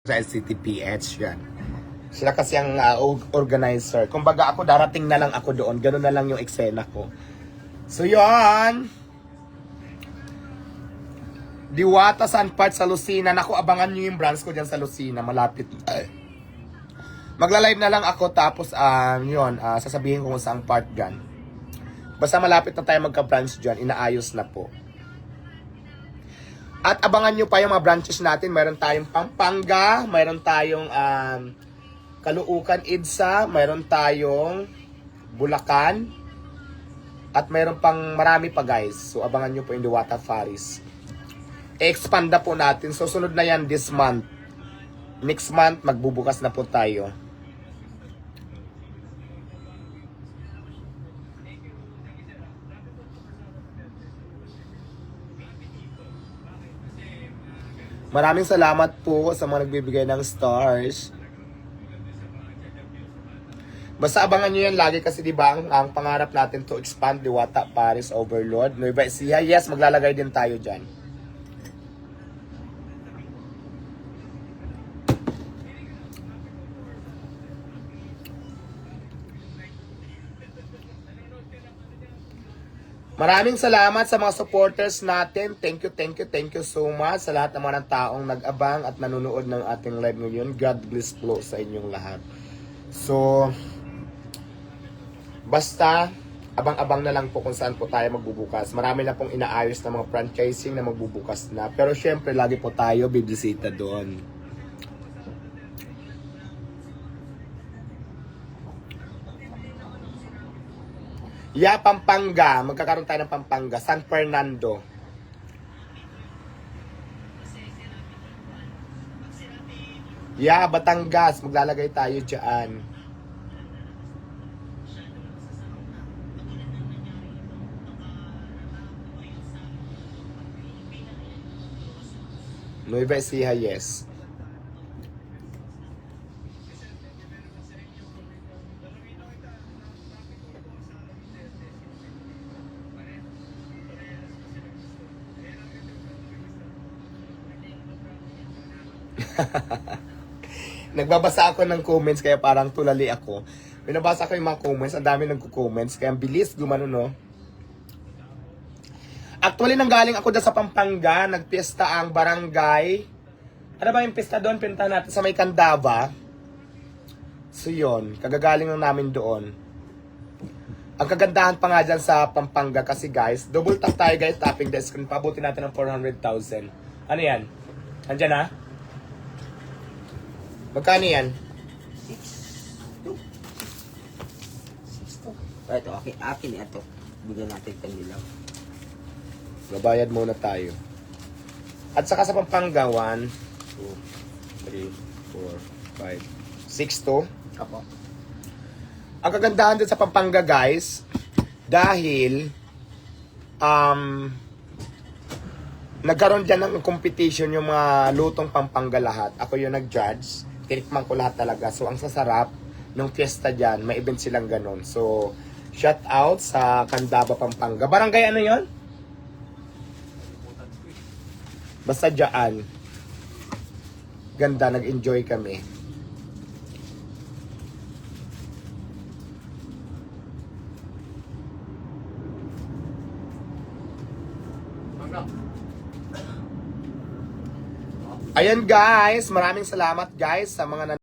sa LCTPH yan. Sila kasi ang organizer. Kumbaga ako darating na lang ako doon. Ganun na lang yung eksena ko. So yun. Diwata San Part sa Lucena. Naku, abangan nyo yung branch ko dyan sa Lucena. Malapit. Magla-live na lang ako tapos yun, sasabihin ko kung saan part dyan. Basta malapit na tayo magka-branch dyan. Inaayos na po. At abangan nyo pa yung mga branches natin. Mayroon tayong Pampanga, mayroon tayong Caloocan, EDSA, mayroon tayong Bulacan, at mayroon pang marami pa guys. So abangan nyo po yung Diwata Faris. I-expand na po natin. So sunod na yan this month. Next month, magbubukas na po tayo. Maraming salamat po sa mga nagbibigay ng stars. Basta abangan nyo yan lagi kasi diba ang pangarap natin to expand Diwata Paris Overload. Nueva Ecija, yes, maglalagay din tayo dyan. Maraming salamat sa mga supporters natin. Thank you so much sa lahat ng mga taong nag-abang at nanonood ng ating live ngayon. God bless po sa inyong lahat. So, basta, abang-abang na lang po kung saan po tayo magbubukas. Marami na pong inaayos na mga franchising na magbubukas na. Pero syempre, lagi po tayo bibisita doon. Yeah, Pampanga. Magkakaroon tayo ng Pampanga. San Fernando. Yeah, Batangas. Maglalagay tayo dyan. Nueva Ecija, yes. Nagbabasa ako ng comments kaya parang tulali ako. Binabasa ko yung mga comments, ang dami nagko-comments kaya ang bilis gumano no. Actually nanggaling ako dyan sa Pampanga, nagpiesta ang barangay. Ano ba yung pista doon? Pinta natin sa may Candaba. So yun, kagagaling lang namin doon. Ang kagandahan pa nga dyan sa Pampanga kasi guys, double tap tayo guys, tapping the screen, pabuti natin ng 400,000. Ano yan? Andyan ha? Magkano yan? 6-2. Ito, akin ito. Bigyan natin itong dilaw. Babayad muna tayo. At saka sa Pampanga, 1, 2, 3, 4, 5, 6 to. Apo. Ang kagandahan din sa Pampanga guys, dahil nagkaroon dyan ng competition yung mga lutong Pampanga lahat. Ako yung nag-judge. Tinikman ko lahat talaga. So, ang sasarap ng fiesta dyan, may event silang ganun. So, shout out sa Candaba, Pampanga. Barangay ano yon? Basta dyan. Ganda, nag-enjoy kami. Ayan guys, maraming salamat guys sa mga